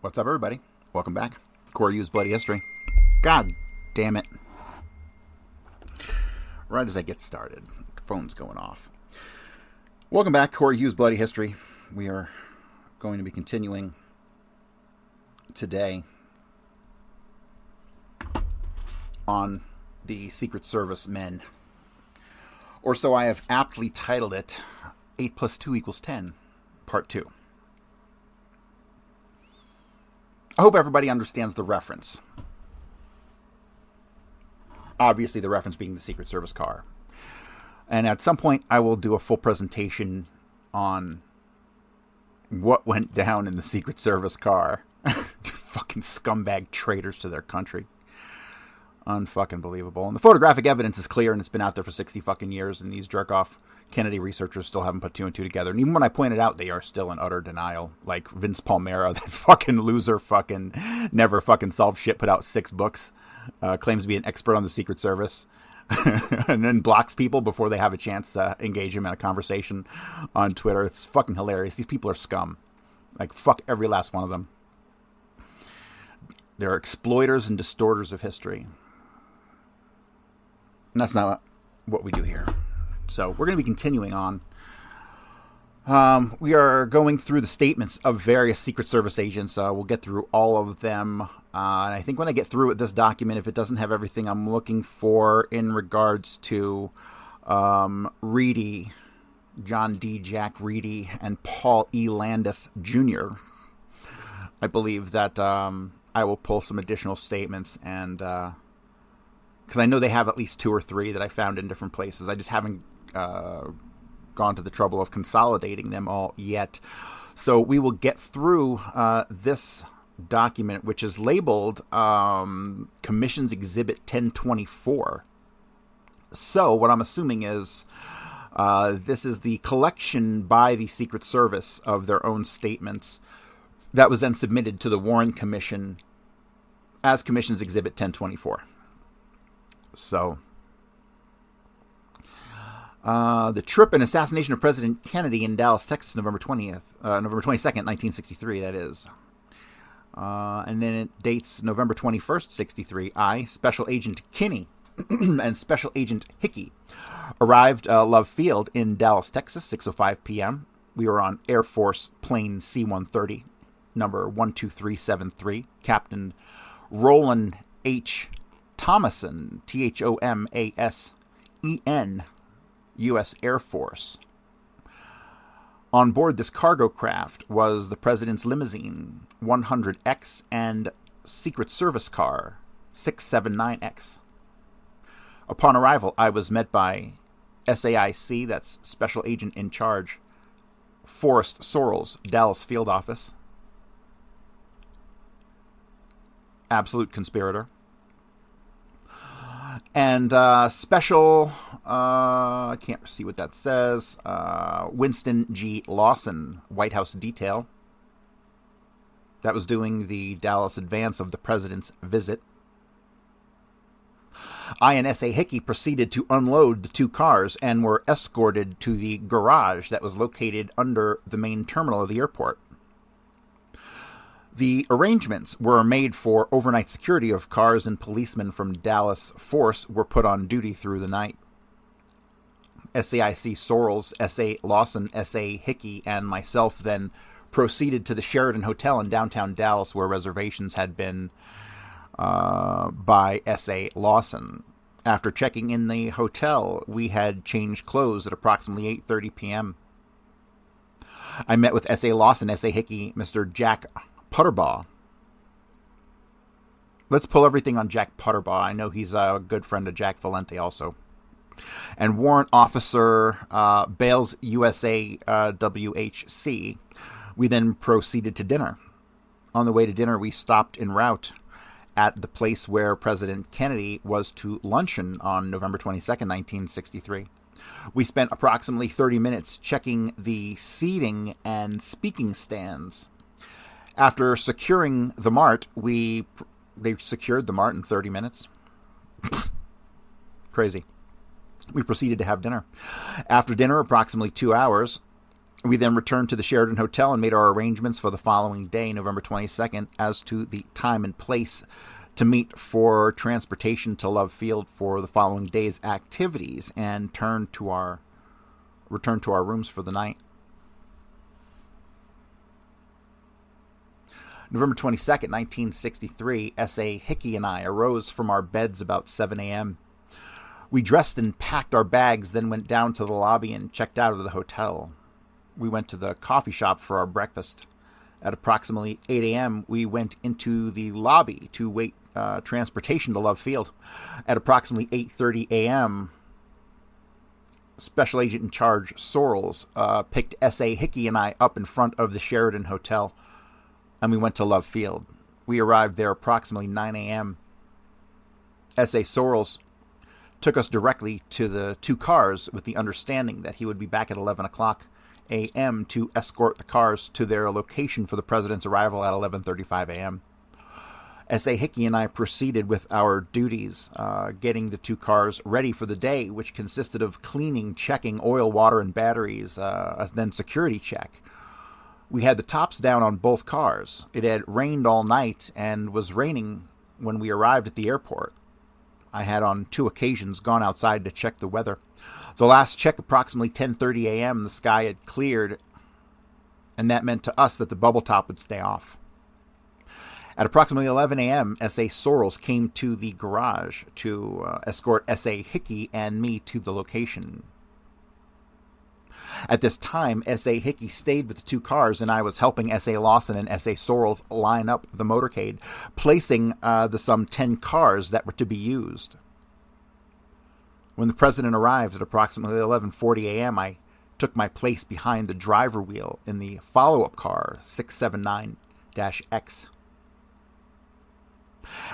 What's up, everybody? Welcome back. Core Use Bloody History. God damn it. Right as I get started, the phone's going off. Welcome back, Core Use Bloody History. We are going to be continuing today on the Secret Service men. Or so I have aptly titled it, 8 plus 2 equals 10, Part 2. I hope everybody understands the reference. Obviously, the reference being the Secret Service car. And at some point, I will do a full presentation on what went down in the Secret Service car. Fucking scumbag traitors to their country. Unfucking believable. And the photographic evidence is clear, and it's been out there for 60 fucking years, and these jerk-off Kennedy researchers still haven't put two and two together. And even when I point it out, they are still in utter denial. Like Vince Palmera, that fucking loser, fucking never fucking solved shit, put out 6 books, claims to be an expert on the Secret Service, and then blocks people before they have a chance to engage him in a conversation on Twitter. It's fucking hilarious. These people are scum. Like, fuck every last one of them. They're exploiters and distorters of history. And that's not what we do here. So we're going to be continuing on. We are going through the statements of various Secret Service agents. We'll get through all of them. And I think when I get through with this document, if it doesn't have everything I'm looking for in regards to Reedy, John D. Jack Reedy, and Paul E. Landis Jr., I believe that I will pull some additional statements and... because I know they have at least 2 or 3 that I found in different places. I just haven't gone to the trouble of consolidating them all yet. So we will get through this document, which is labeled Commission's Exhibit 1024. So what I'm assuming is this is the collection by the Secret Service of their own statements that was then submitted to the Warren Commission as Commission's Exhibit 1024. So, the trip and assassination of President Kennedy in Dallas, Texas, November 22nd, 1963, that is. And then it dates November 21st, 63. Special Agent Kinney and Special Agent Hickey arrived Love Field in Dallas, Texas, 6:05 p.m. We were on Air Force Plane C-130, number 12373. Captain Roland H. Thomason, Thomasen, U.S. Air Force. On board this cargo craft was the President's limousine, 100X, and Secret Service car, 679X. Upon arrival, I was met by SAIC, that's Special Agent in Charge, Forrest Sorrells, Dallas Field Office. Absolute conspirator. And special, I can't see what that says, Winston G. Lawson, White House detail. That was doing the Dallas advance of the president's visit. I and S.A. Hickey proceeded to unload the 2 cars and were escorted to the garage that was located under the main terminal of the airport. The arrangements were made for overnight security of cars, and policemen from Dallas Force were put on duty through the night. SAIC Sorrells, S.A. Lawson, S.A. Hickey, and myself then proceeded to the Sheraton Hotel in downtown Dallas, where reservations had been by S.A. Lawson. After checking in the hotel, we had changed clothes at approximately 8:30 p.m. I met with S.A. Lawson, S.A. Hickey, Mr. Jack Putterbaugh. Let's pull everything on Jack Putterbaugh. I know he's a good friend of Jack Valente also. And Warrant Officer Bales USA WHC. We then proceeded to dinner. On the way to dinner, we stopped en route at the place where President Kennedy was to luncheon on November 22nd, 1963. We spent approximately 30 minutes checking the seating and speaking stands. After securing the mart, they secured the mart in 30 minutes. Crazy. We proceeded to have dinner. After dinner, approximately 2 hours, We then returned to the Sheraton Hotel and made our arrangements for the following day, November 22nd, as to the time and place to meet for transportation to Love Field for the following day's activities, and return to our rooms for the night. November 22nd, 1963, S.A. Hickey and I arose from our beds about 7 a.m. We dressed and packed our bags, then went down to the lobby and checked out of the hotel. We went to the coffee shop for our breakfast. At approximately 8 a.m., we went into the lobby to wait transportation to Love Field. At approximately 8:30 a.m., Special Agent in Charge Sorrells picked S.A. Hickey and I up in front of the Sheraton Hotel, and we went to Love Field. We arrived there approximately 9 a.m. S.A. Sorrells took us directly to the two cars with the understanding that he would be back at 11 o'clock a.m. to escort the cars to their location for the president's arrival at 11:35 a.m. S.A. Hickey and I proceeded with our duties, getting the two cars ready for the day, which consisted of cleaning, checking oil, water, and batteries, then security check. We had the tops down on both cars. It had rained all night and was raining when we arrived at the airport. I had on 2 occasions gone outside to check the weather. The last check, approximately 10:30 a.m., the sky had cleared, and that meant to us that the bubble top would stay off. At approximately 11 a.m., S.A. Sorrells came to the garage to escort S.A. Hickey and me to the location. At this time, S.A. Hickey stayed with the two cars, and I was helping S.A. Lawson and S.A. Sorrells line up the motorcade, placing the some 10 cars that were to be used. When the president arrived at approximately 11:40 a.m., I took my place behind the driver wheel in the follow-up car, 679-X.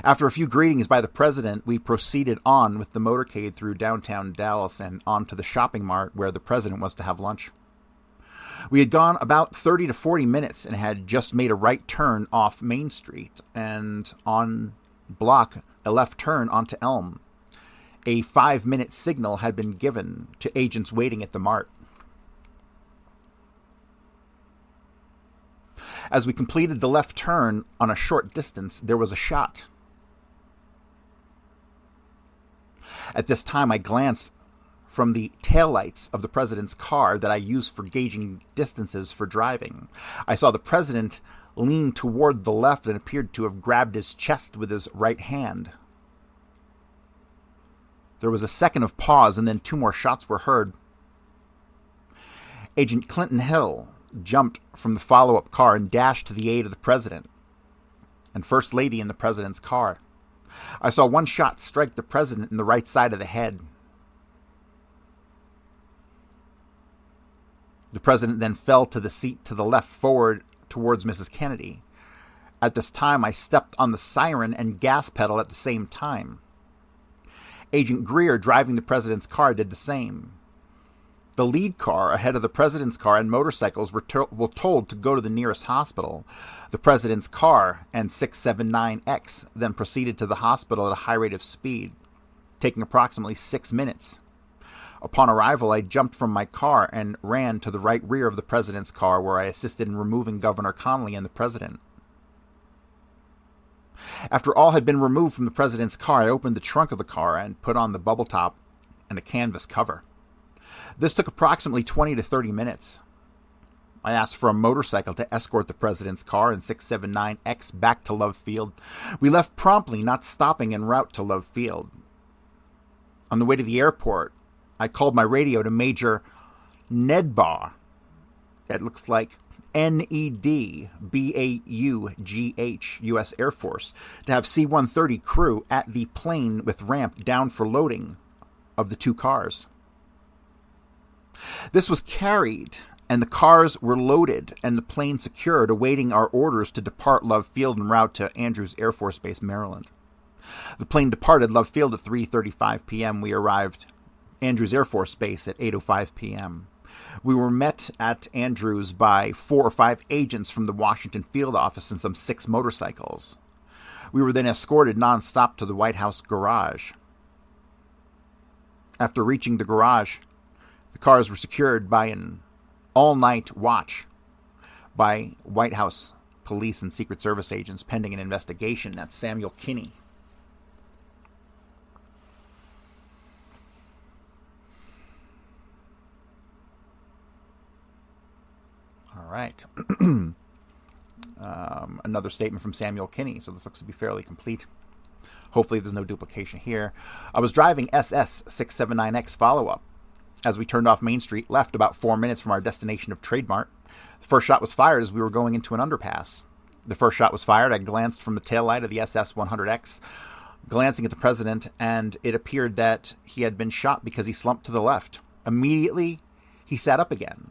After a few greetings by the president, we proceeded on with the motorcade through downtown Dallas and on to the shopping mart where the president was to have lunch. We had gone about 30 to 40 minutes and had just made a right turn off Main Street and on block a left turn onto Elm. A 5-minute signal had been given to agents waiting at the mart. As we completed the left turn on a short distance, there was a shot. At this time, I glanced from the taillights of the president's car that I used for gauging distances for driving. I saw the president lean toward the left and appeared to have grabbed his chest with his right hand. There was a second of pause, and then 2 more shots were heard. Agent Clinton Hill jumped from the follow-up car and dashed to the aid of the president and First Lady in the president's car. I saw 1 shot strike the president in the right side of the head. The president then fell to the seat to the left forward towards Mrs. Kennedy. At this time, I stepped on the siren and gas pedal at the same time. Agent Greer, driving the president's car, did the same. The lead car ahead of the president's car and motorcycles were told to go to the nearest hospital. The president's car and 679X then proceeded to the hospital at a high rate of speed, taking approximately 6 minutes. Upon arrival, I jumped from my car and ran to the right rear of the president's car, where I assisted in removing Governor Connolly and the president. After all had been removed from the president's car, I opened the trunk of the car and put on the bubble top and a canvas cover. This took approximately 20 to 30 minutes. I asked for a motorcycle to escort the president's car and 679X back to Love Field. We left promptly, not stopping en route to Love Field. On the way to the airport, I called my radio to Major Nedbaugh. That looks like Nedbaugh, U.S. Air Force, to have C-130 crew at the plane with ramp down for loading of the 2 cars. This was carried, and the cars were loaded and the plane secured, awaiting our orders to depart Love Field en route to Andrews Air Force Base, Maryland. The plane departed Love Field at 3:35 p.m. We arrived Andrews Air Force Base at 8:05 p.m. We were met at Andrews by 4 or 5 agents from the Washington field office and some 6 motorcycles. We were then escorted nonstop to the White House garage. After reaching the garage, the cars were secured by an all-night watch by White House police and Secret Service agents pending an investigation. That's Samuel Kinney. All right. Another statement from Samuel Kinney. So this looks to be fairly complete. Hopefully there's no duplication here. I was driving SS679X follow-up. As we turned off Main Street, left about 4 minutes from our destination of Trademark. The first shot was fired as we were going into an underpass. The first shot was fired. I glanced from the taillight of the SS100X, glancing at the president, and it appeared that he had been shot because he slumped to the left. Immediately, he sat up again.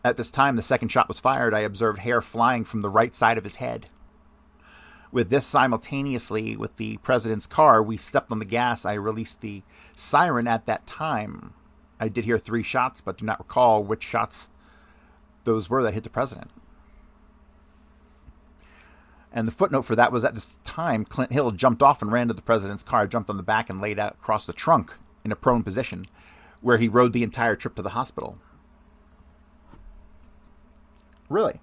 At this time, the second shot was fired. I observed hair flying from the right side of his head. With this simultaneously with the president's car, we stepped on the gas. I released the siren at that time. I did hear 3 shots, but do not recall which shots those were that hit the president. And the footnote for that was at this time, Clint Hill jumped off and ran to the president's car, jumped on the back and laid out across the trunk in a prone position, where he rode the entire trip to the hospital. Really?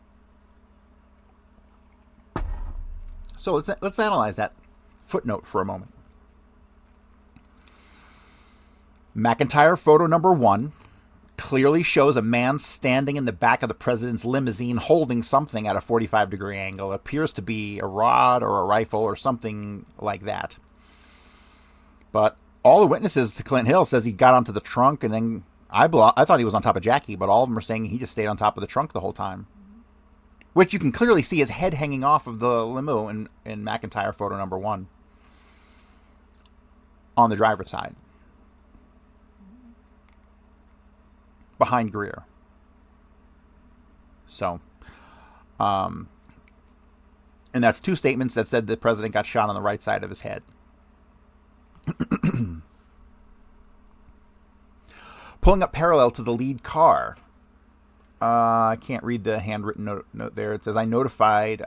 So let's analyze that footnote for a moment. McIntyre photo number 1 clearly shows a man standing in the back of the president's limousine holding something at a 45-degree angle. It appears to be a rod or a rifle or something like that. But all the witnesses to Clint Hill says he got onto the trunk, and then I thought he was on top of Jackie, but all of them are saying he just stayed on top of the trunk the whole time. Which you can clearly see his head hanging off of the limo in McIntyre photo number 1 on the driver's side, behind Greer. So, and that's 2 statements that said the president got shot on the right side of his head. Pulling up parallel to the lead car. I can't read the handwritten note there. It says, I notified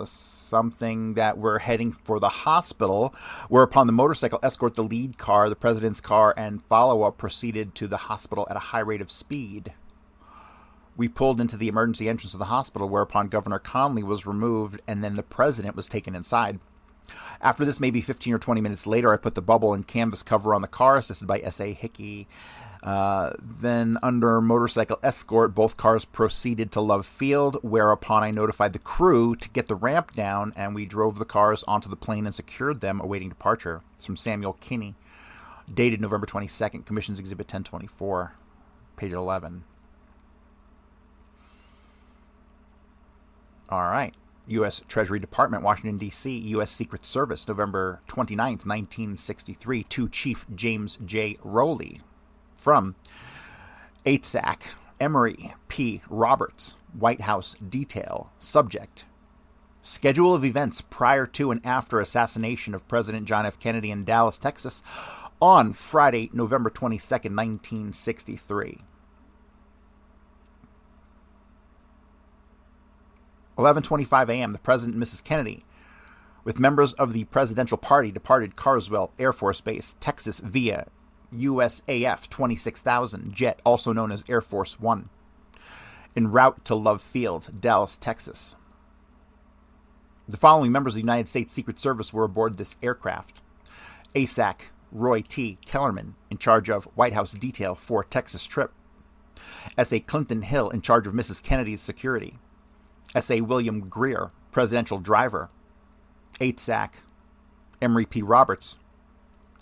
something that we're heading for the hospital, whereupon the motorcycle escort the lead car, the president's car, and follow-up proceeded to the hospital at a high rate of speed. We pulled into the emergency entrance of the hospital, whereupon Governor Conley was removed, and then the president was taken inside. After this, maybe 15 or 20 minutes later, I put the bubble and canvas cover on the car, assisted by S.A. Hickey. Then under motorcycle escort, both cars proceeded to Love Field, whereupon I notified the crew to get the ramp down, and we drove the cars onto the plane and secured them awaiting departure. It's from Samuel Kinney, dated November 22nd, Commission's Exhibit 1024, page 11. All right. U.S. Treasury Department, Washington, D.C., U.S. Secret Service, November 29th, 1963, to Chief James J. Rowley. From ATSAC, Emory P. Roberts, White House Detail. Subject: Schedule of events prior to and after assassination of President John F. Kennedy in Dallas, Texas, on Friday, November 22nd, 1963. 11:25 a.m., the President and Mrs. Kennedy, with members of the presidential party, departed Carswell Air Force Base, Texas, via USAF 26,000 jet, also known as Air Force One, en route to Love Field, Dallas, Texas. The following members of the United States Secret Service were aboard this aircraft: ASAC Roy T. Kellerman, in charge of White House detail for Texas trip; S.A. Clinton Hill, in charge of Mrs. Kennedy's security; S.A. William Greer, presidential driver; ASAC Emory P. Roberts,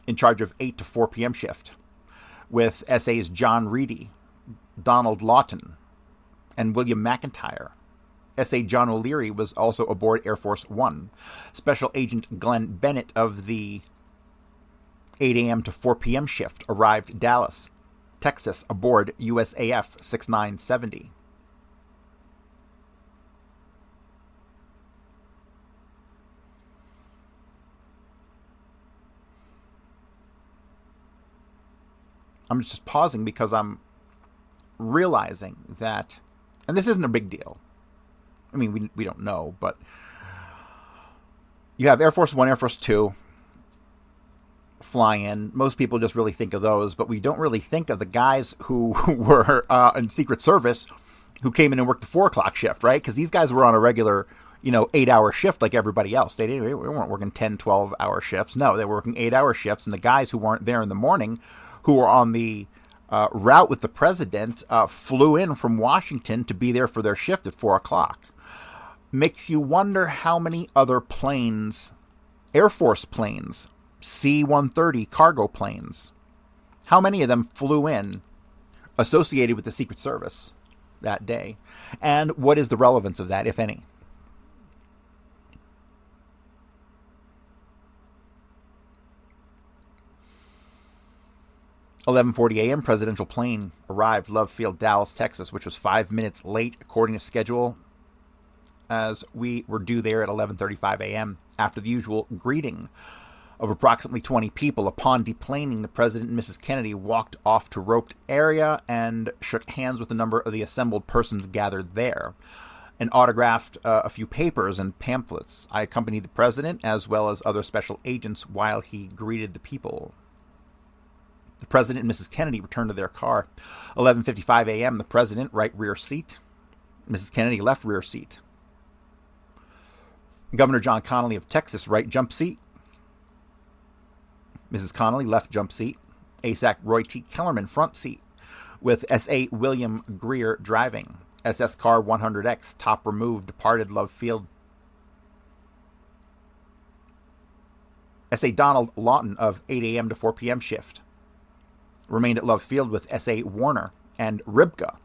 in charge of 8 to 4 p.m. shift, with S.A.'s John Reedy, Donald Lawton, and William McIntyre. S.A. John O'Leary was also aboard Air Force One. Special Agent Glenn Bennett of the 8 a.m. to 4 p.m. shift arrived Dallas, Texas, aboard USAF 6970. I'm just pausing because I'm realizing that, and this isn't a big deal. I mean, we don't know, but you have Air Force One, Air Force Two, fly in. Most people just really think of those, but we don't really think of the guys who were in Secret Service who came in and worked the 4 o'clock shift, right? Because these guys were on a regular, 8-hour shift like everybody else. They weren't working 10, 12-hour shifts. No, they were working 8-hour shifts. And the guys who weren't there in the morning, who were on the route with the president, flew in from Washington to be there for their shift at 4 o'clock. Makes you wonder how many other planes, Air Force planes, C-130 cargo planes, how many of them flew in associated with the Secret Service that day, and what is the relevance of that, if any? "11:40 a.m. presidential plane arrived Love Field, Dallas, Texas, which was 5 minutes late according to schedule, as we were due there at 11:35 a.m. After the usual greeting of approximately 20 people, upon deplaning, the President and Mrs. Kennedy walked off to roped area and shook hands with a number of the assembled persons gathered there, and autographed a few papers and pamphlets. I accompanied the President, as well as other special agents, while he greeted the people. The President and Mrs. Kennedy returned to their car. 11:55 a.m., the President, right rear seat. Mrs. Kennedy, left rear seat. Governor John Connally of Texas, right jump seat. Mrs. Connally, left jump seat. ASAC Roy T. Kellerman, front seat, with S.A. William Greer driving. SS Car 100X, top removed, departed Love Field. S.A. Donald Lawton of 8 a.m. to 4 p.m. shift remained at Love Field with S.A. Warner and Ribka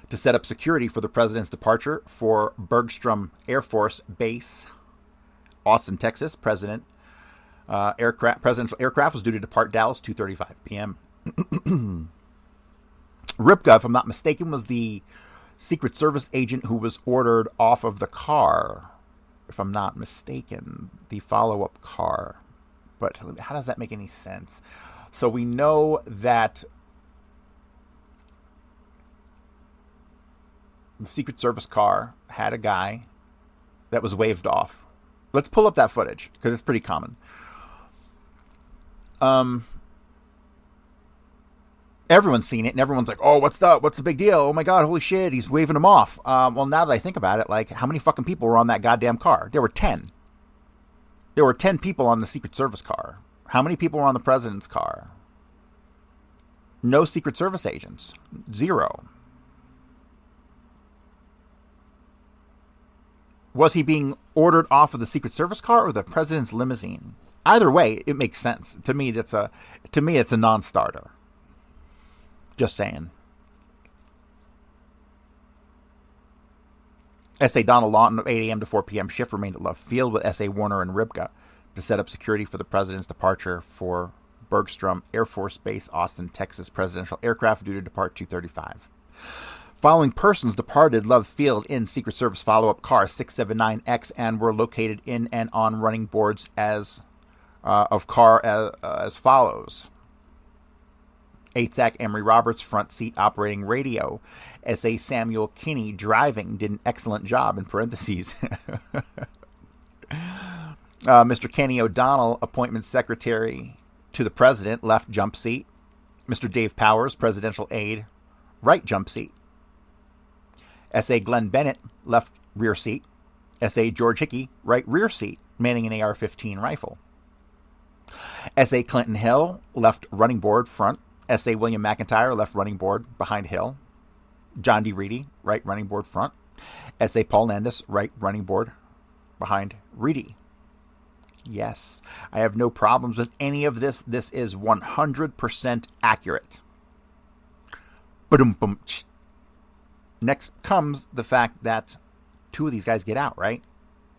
to set up security for the President's departure for Bergstrom Air Force Base, Austin, Texas. Presidential aircraft was due to depart Dallas 2:35 p.m. Ribka, if I'm not mistaken, was the Secret Service agent who was ordered off of the car. If I'm not mistaken, the follow-up car. But how does that make any sense? So we know that the Secret Service car had a guy that was waved off. Let's pull up that footage, because it's pretty common. Everyone's seen it, and everyone's like, oh, what's the big deal? Oh my God, holy shit, he's waving him off. Well, now that I think about it, like, how many fucking people were on that goddamn car? There were 10. There were 10 people on the Secret Service car. How many people were on the President's car? No Secret Service agents. 0. Was he being ordered off of the Secret Service car or the President's limousine? Either way, it makes sense. To me, it's a non-starter. Just saying. S.A. Donald Lawton of 8 a.m. to 4 p.m. shift remained at Love Field with S.A. Warner and Ribka to set up security for the President's departure for Bergstrom Air Force Base, Austin, Texas. Presidential aircraft due to depart 2:35. Following persons departed Love Field in Secret Service follow-up car 679X and were located in and on running boards as follows. 8SAC Emery Roberts, front seat operating radio. S.A. Samuel Kinney driving, did an excellent job, in parentheses. Mr. Kenny O'Donnell, appointment secretary to the President, left jump seat. Mr. Dave Powers, presidential aide, right jump seat. S.A. Glenn Bennett, left rear seat. S.A. George Hickey, right rear seat, manning an AR-15 rifle. S.A. Clinton Hill, left running board, front. S.A. William McIntyre, left running board, behind Hill. John D. Reedy, right running board, front. S.A. Paul Landis, right running board, behind Reedy. Yes, I have no problems with any of this. This is 100% accurate. Ba-dum-bum. Next comes the fact that 2 of these guys get out, right?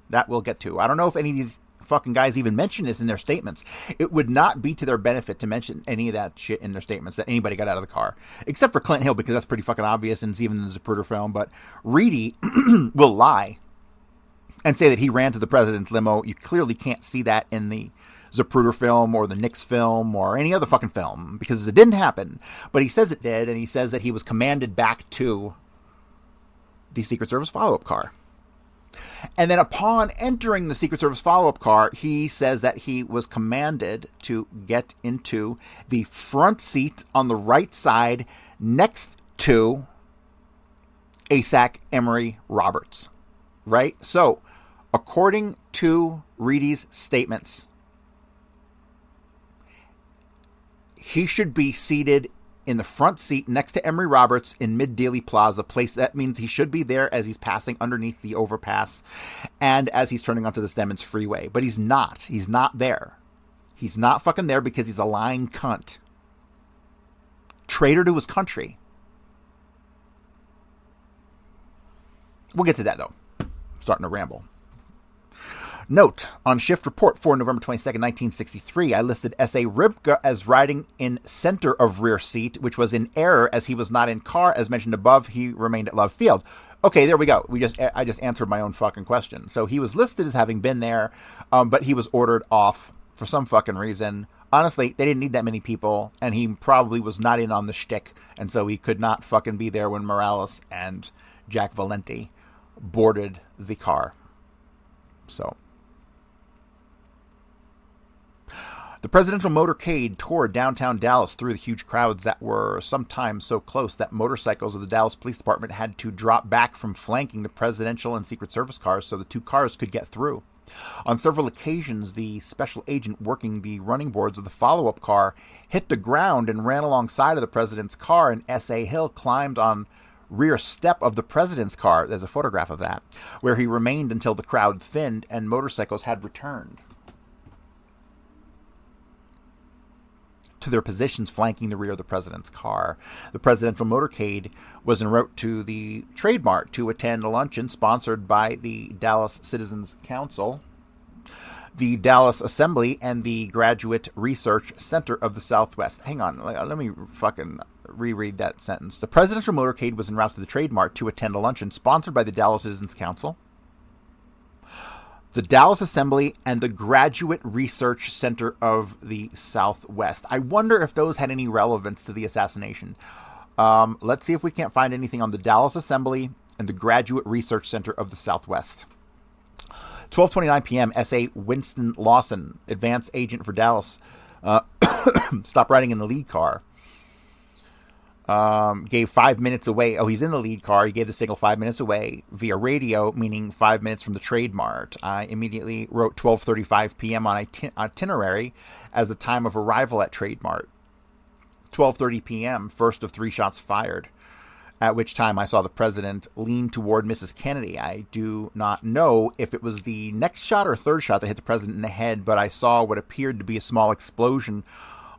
That we'll get to. I don't know if any of these fucking guys even mention this in their statements. It would not be to their benefit to mention any of that shit in their statements, that anybody got out of the car. Except for Clint Hill, because that's pretty fucking obvious, and it's even in the Zapruder film. But Reedy will lie and say that he ran to the President's limo. You clearly can't see that in the Zapruder film or the Nix film or any other fucking film, because it didn't happen. But he says it did, and he says that he was commanded back to the Secret Service follow-up car. And then upon entering the Secret Service follow-up car, he says that he was commanded to get into the front seat on the right side next to ASAC Emory Roberts. Right? So, according to Reedy's statements, he should be seated in the front seat next to Emory Roberts in Mid-Dealey Plaza place. That means he should be there as he's passing underneath the overpass and as he's turning onto the Stemmons Freeway. But he's not. He's not there. He's not fucking there because he's a lying cunt. Traitor to his country. We'll get to that, though. I'm starting to ramble. Note, on shift report for November 22nd, 1963, I listed S.A. Ribka as riding in center of rear seat, which was in error as he was not in car. As mentioned above, he remained at Love Field. Okay, there we go. I just answered my own fucking question. So he was listed as having been there, but he was ordered off for some fucking reason. Honestly, they didn't need that many people, and he probably was not in on the shtick, and so he could not fucking be there when Morales and Jack Valenti boarded the car. So... the presidential motorcade toured downtown Dallas through the huge crowds that were sometimes so close that motorcycles of the Dallas Police Department had to drop back from flanking the presidential and Secret Service cars so the two cars could get through. On several occasions, the special agent working the running boards of the follow-up car hit the ground and ran alongside of the president's car, and S.A. Hill climbed on rear step of the president's car, there's a photograph of that, where he remained until the crowd thinned and motorcycles had returned to their positions flanking the rear of the president's car. The presidential motorcade was en route to the Trade Mart to attend a luncheon sponsored by the Dallas Citizens Council, the Dallas Assembly, and the Graduate Research Center of the Southwest. Hang on, let me fucking reread that sentence. The presidential motorcade was en route to the Trade Mart to attend a luncheon sponsored by the Dallas Citizens Council, the Dallas Assembly, and the Graduate Research Center of the Southwest. I wonder if those had any relevance to the assassination. Let's see if we can't find anything on the Dallas Assembly and the Graduate Research Center of the Southwest. 12:29 p.m., S.A. Winston Lawson, advance agent for Dallas, stopped riding in the lead car. Gave 5 minutes away. Oh, he's in the lead car. He gave the signal 5 minutes away via radio, meaning 5 minutes from the Trade Mart. I immediately wrote 12:35 p.m. on itinerary as the time of arrival at Trade Mart. 12:30 p.m., first of 3 shots fired, at which time I saw the president lean toward Mrs. Kennedy. I do not know if it was the next shot or third shot that hit the president in the head, but I saw what appeared to be a small explosion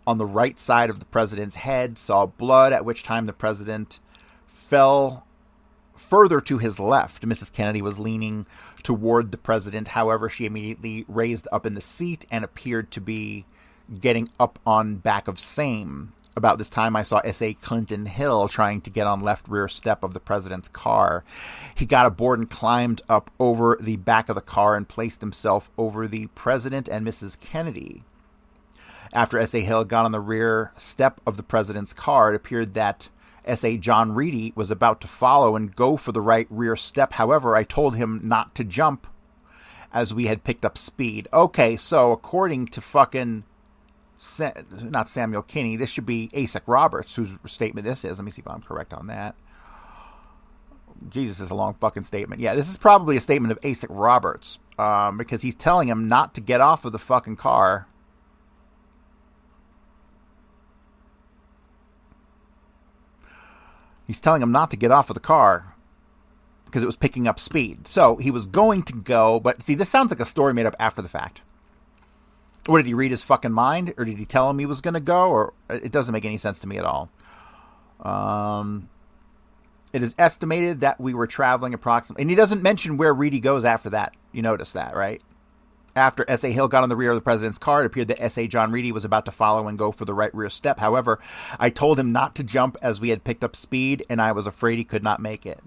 on the right side of the president's head, saw blood, at which time the president fell further to his left. Mrs. Kennedy was leaning toward the president. However, she immediately raised up in the seat and appeared to be getting up on back of same. About this time, I saw S.A. Clinton Hill trying to get on left rear step of the president's car. He got aboard and climbed up over the back of the car and placed himself over the president and Mrs. Kennedy. After S.A. Hill got on the rear step of the president's car, it appeared that S.A. John Reedy was about to follow and go for the right rear step. However, I told him not to jump as we had picked up speed. Okay, so according to fucking, not Samuel Kinney, this should be ASAC Roberts, whose statement this is. Let me see if I'm correct on that. Jesus, is a long fucking statement. Yeah, this is probably a statement of ASAC Roberts, because he's telling him not to get off of the fucking car. He's telling him not to get off of the car because it was picking up speed. So he was going to go, but see, this sounds like a story made up after the fact. Or did he read his fucking mind? Or did he tell him he was going to go? Or it doesn't make any sense to me at all. It is estimated that we were traveling approximately, and he doesn't mention where Reedy goes after that. You notice that, right? After S.A. Hill got on the rear of the president's car, it appeared that S.A. John Reedy was about to follow and go for the right rear step. However, I told him not to jump as we had picked up speed, and I was afraid he could not make it.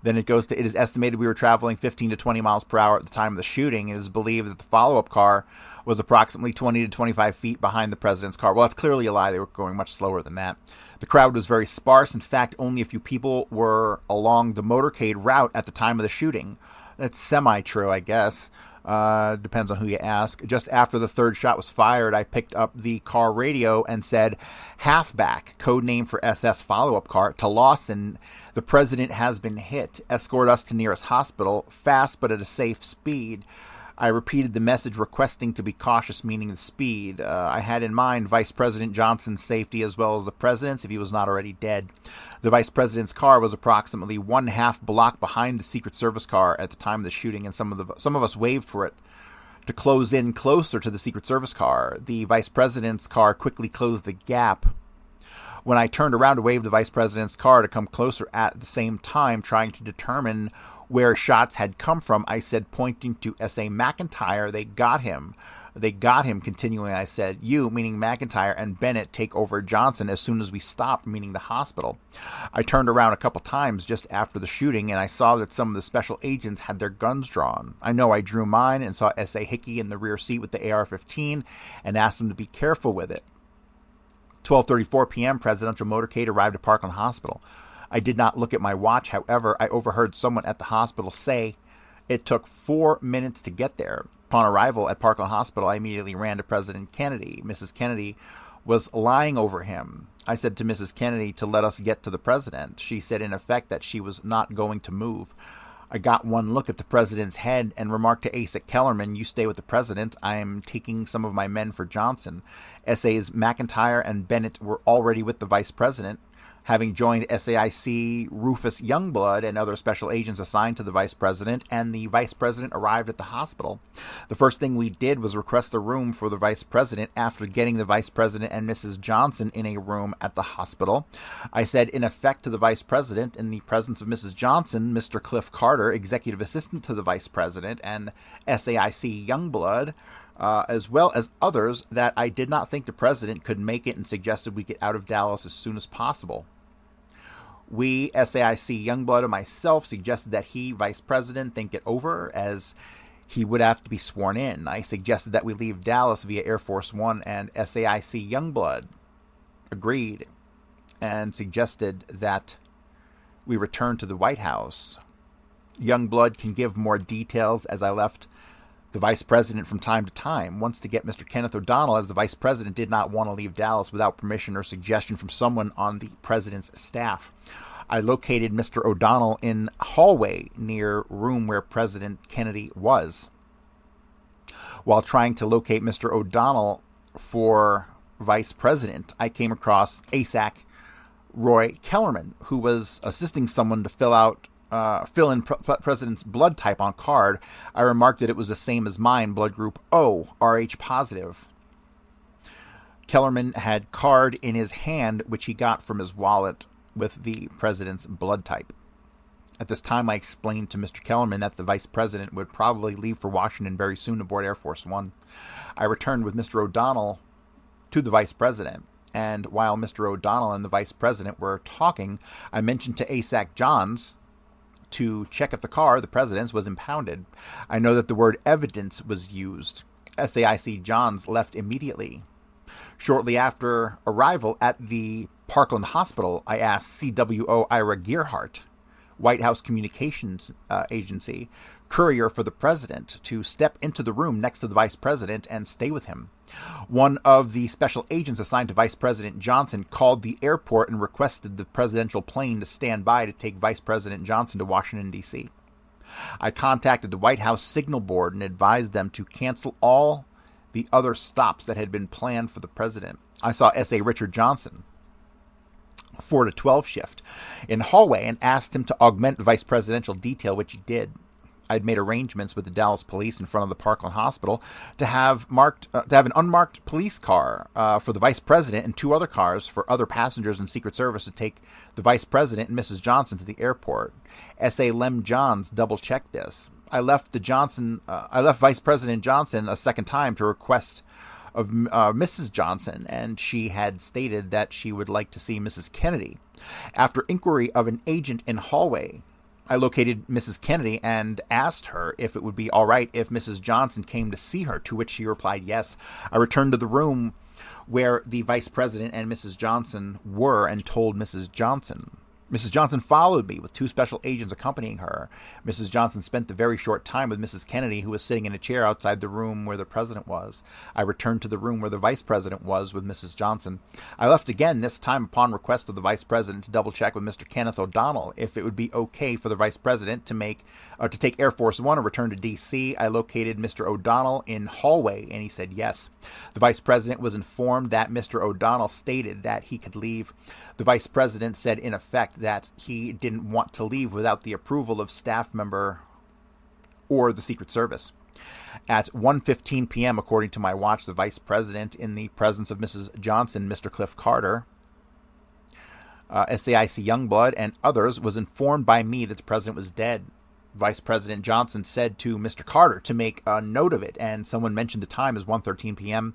Then it goes to, it is estimated we were traveling 15 to 20 miles per hour at the time of the shooting. It is believed that the follow-up car was approximately 20 to 25 feet behind the president's car. Well, that's clearly a lie. They were going much slower than that. The crowd was very sparse. In fact, only a few people were along the motorcade route at the time of the shooting. That's semi-true, I guess. Depends on who you ask. Just after the third shot was fired, I picked up the car radio and said, "Halfback," code name for SS follow-up car, "to Lawson. The president has been hit. Escort us to nearest hospital, fast but at a safe speed." I repeated the message requesting to be cautious, meaning the speed. I had in mind Vice President Johnson's safety as well as the president's if he was not already dead. The vice president's car was approximately 1/2 block behind the Secret Service car at the time of the shooting, and some of us waved for it to close in closer to the Secret Service car. The vice president's car quickly closed the gap. When I turned around to wave the vice president's car to come closer at the same time, trying to determine where shots had come from, I said, pointing to S.A. McIntyre, "They got him. They got him." Continuing, I said, "You," meaning McIntyre, "and Bennett take over Johnson as soon as we stop," meaning the hospital. I turned around a couple times just after the shooting, and I saw that some of the special agents had their guns drawn. I know I drew mine and saw S.A. Hickey in the rear seat with the AR-15 and asked him to be careful with it. 12:34 p.m., presidential motorcade arrived at Parkland Hospital. I did not look at my watch. However, I overheard someone at the hospital say it took 4 minutes to get there. Upon arrival at Parkland Hospital, I immediately ran to President Kennedy. Mrs. Kennedy was lying over him. I said to Mrs. Kennedy to let us get to the president. She said in effect that she was not going to move. I got one look at the president's head and remarked to Asa Kellerman, "You stay with the president. I am taking some of my men for Johnson." S.A.'s McIntyre and Bennett were already with the vice president, having joined SAIC Rufus Youngblood and other special agents assigned to the vice president, and the vice president arrived at the hospital. The first thing we did was request a room for the vice president after getting the vice president and Mrs. Johnson in a room at the hospital. I said in effect to the vice president, in the presence of Mrs. Johnson, Mr. Cliff Carter, executive assistant to the vice president, and SAIC Youngblood, as well as others, that I did not think the president could make it and suggested we get out of Dallas as soon as possible. We, SAIC Youngblood and myself, suggested that he, vice president, think it over as he would have to be sworn in. I suggested that we leave Dallas via Air Force One, and SAIC Youngblood agreed and suggested that we return to the White House. Youngblood can give more details as I left the vice president from time to time. Once to get Mr. Kenneth O'Donnell, as the vice president did not want to leave Dallas without permission or suggestion from someone on the president's staff. I located Mr. O'Donnell in hallway near room where President Kennedy was. While trying to locate Mr. O'Donnell for vice president, I came across ASAC Roy Kellerman, who was assisting someone to fill in president's blood type on card. I remarked that it was the same as mine, blood group O, Rh positive. Kellerman had card in his hand, which he got from his wallet with the president's blood type. At this time, I explained to Mr. Kellerman that the vice president would probably leave for Washington very soon to board Air Force One. I returned with Mr. O'Donnell to the vice president, and while Mr. O'Donnell and the vice president were talking, I mentioned to ASAC Johns to check if the car, the president's, was impounded. I know that the word evidence was used. SAIC Johns left immediately. Shortly after arrival at the Parkland Hospital, I asked CWO Ira Gearhart, White House Communications Agency, courier for the president, to step into the room next to the vice president and stay with him. One of the special agents assigned to Vice President Johnson called the airport and requested the presidential plane to stand by to take Vice President Johnson to Washington, D.C. I contacted the White House signal board and advised them to cancel all the other stops that had been planned for the president. I saw S.A. Richard Johnson, 4 to 12 shift, in hallway and asked him to augment the vice presidential detail, which he did. I'd made arrangements with the Dallas police in front of the Parkland Hospital to have an unmarked police car for the vice president and 2 other cars for other passengers and Secret Service to take the vice president and Mrs. Johnson to the airport. S.A. Lem Johns double-checked this. I left Vice President Johnson a second time to request of Mrs. Johnson, and she had stated that she would like to see Mrs. Kennedy. After inquiry of an agent in hallway, I located Mrs. Kennedy and asked her if it would be all right if Mrs. Johnson came to see her, to which she replied yes. I returned to the room where the vice president and Mrs. Johnson were and told Mrs. Johnson. Mrs. Johnson followed me with 2 special agents accompanying her. Mrs. Johnson spent the very short time with Mrs. Kennedy, who was sitting in a chair outside the room where the president was. I returned to the room where the vice president was with Mrs. Johnson. I left again, this time upon request of the vice president, to double-check with Mr. Kenneth O'Donnell if it would be okay for the vice president to take Air Force One and return to D.C. I located Mr. O'Donnell in hallway, and he said yes. The vice president was informed that Mr. O'Donnell stated that he could leave. The vice president said, in effect, that he didn't want to leave without the approval of staff member or the Secret Service. At 1:15 p.m., according to my watch, the vice president, in the presence of Mrs. Johnson, Mr. Cliff Carter, SAIC Youngblood, and others, was informed by me that the president was dead. Vice President Johnson said to Mr. Carter to make a note of it, and someone mentioned the time as 1:13 p.m.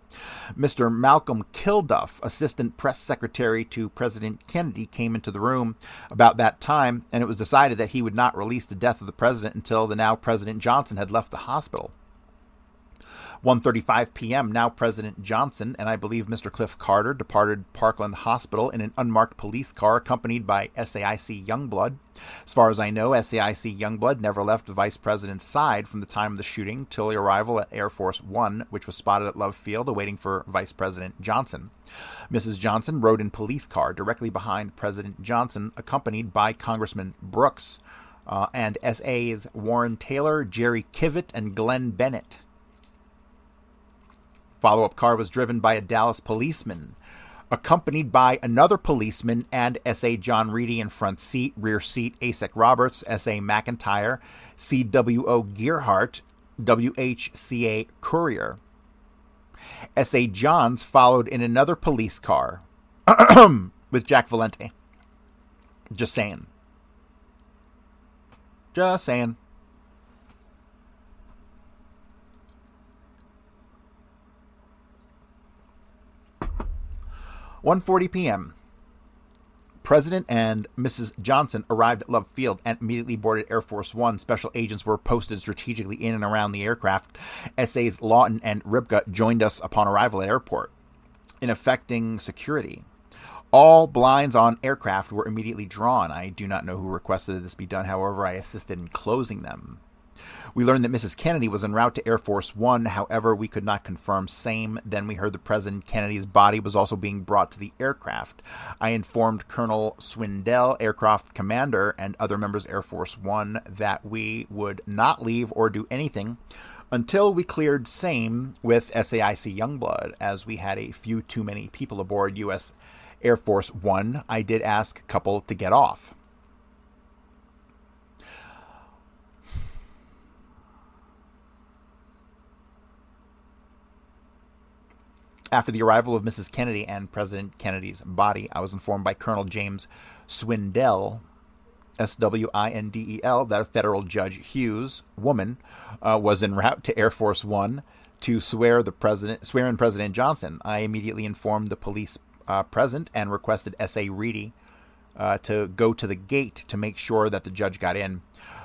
Mr. Malcolm Kilduff, Assistant Press Secretary to President Kennedy, came into the room about that time, and it was decided that he would not release the death of the president until the now President Johnson had left the hospital. 1:35 p.m., now President Johnson, and I believe Mr. Cliff Carter, departed Parkland Hospital in an unmarked police car accompanied by SAIC Youngblood. As far as I know, SAIC Youngblood never left the Vice President's side from the time of the shooting till the arrival at Air Force One, which was spotted at Love Field, awaiting for Vice President Johnson. Mrs. Johnson rode in police car directly behind President Johnson, accompanied by Congressman Brooks and SAs Warren Taylor, Jerry Kivett, and Glenn Bennett. Follow-up car was driven by a Dallas policeman, accompanied by another policeman and S.A. John Reedy in front seat, rear seat ASEC Roberts, S.A. McIntyre, C.W.O. Gearhart, WHCA Courier. S.A. Johns followed in another police car with Jack Valente. Just saying. Just saying. 1:40 p.m. President and Mrs. Johnson arrived at Love Field and immediately boarded Air Force One. Special agents were posted strategically in and around the aircraft. SAs Lawton and Ribka joined us upon arrival at airport. In effecting security, all blinds on aircraft were immediately drawn. I do not know who requested that this be done. However, I assisted in closing them. We learned that Mrs. Kennedy was en route to Air Force One. However, we could not confirm same. Then we heard that President Kennedy's body was also being brought to the aircraft. I informed Colonel Swindell, aircraft commander, and other members of Air Force One that we would not leave or do anything until we cleared same with SAIC Youngblood, as we had a few too many people aboard U.S. Air Force One. I did ask a couple to get off. After the arrival of Mrs. Kennedy and President Kennedy's body, I was informed by Colonel James Swindell, Swindel, that a federal Judge Hughes, woman, was en route to Air Force One to swear in President Johnson. I immediately informed the police present and requested S.A. Reedy to go to the gate to make sure that the judge got in.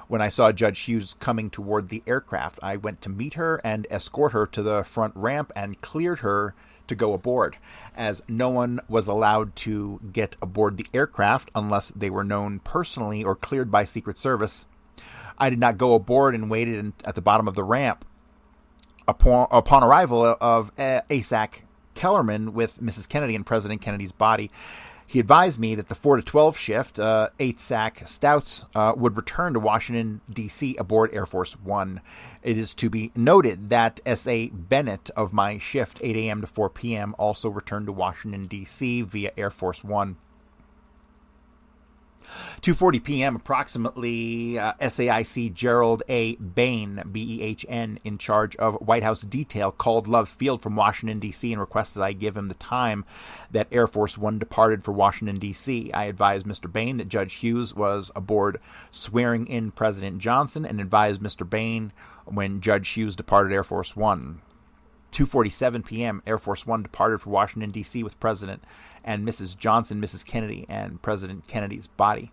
When I saw Judge Hughes coming toward the aircraft, I went to meet her and escort her to the front ramp and cleared her to go aboard, as no one was allowed to get aboard the aircraft unless they were known personally or cleared by Secret Service. I did not go aboard and waited at the bottom of the ramp. Upon arrival of ASAC Kellerman with Mrs. Kennedy and President Kennedy's body, he advised me that the 4 to 12 shift, 8 SAC Stouts, would return to Washington, D.C. aboard Air Force One. It is to be noted that S.A. Bennett of my shift, 8 a.m. to 4 p.m., also returned to Washington, D.C. via Air Force One. 2:40 p.m. approximately, SAIC Gerald A. Bain, B-E-H-N, in charge of White House detail, called Love Field from Washington, D.C. and requested I give him the time that Air Force One departed for Washington, D.C. I advised Mr. Bain that Judge Hughes was aboard swearing in President Johnson and advised Mr. Bain when Judge Hughes departed Air Force One. 2:47 p.m., Air Force One departed for Washington, D.C. with President and Mrs. Johnson, Mrs. Kennedy, and President Kennedy's body.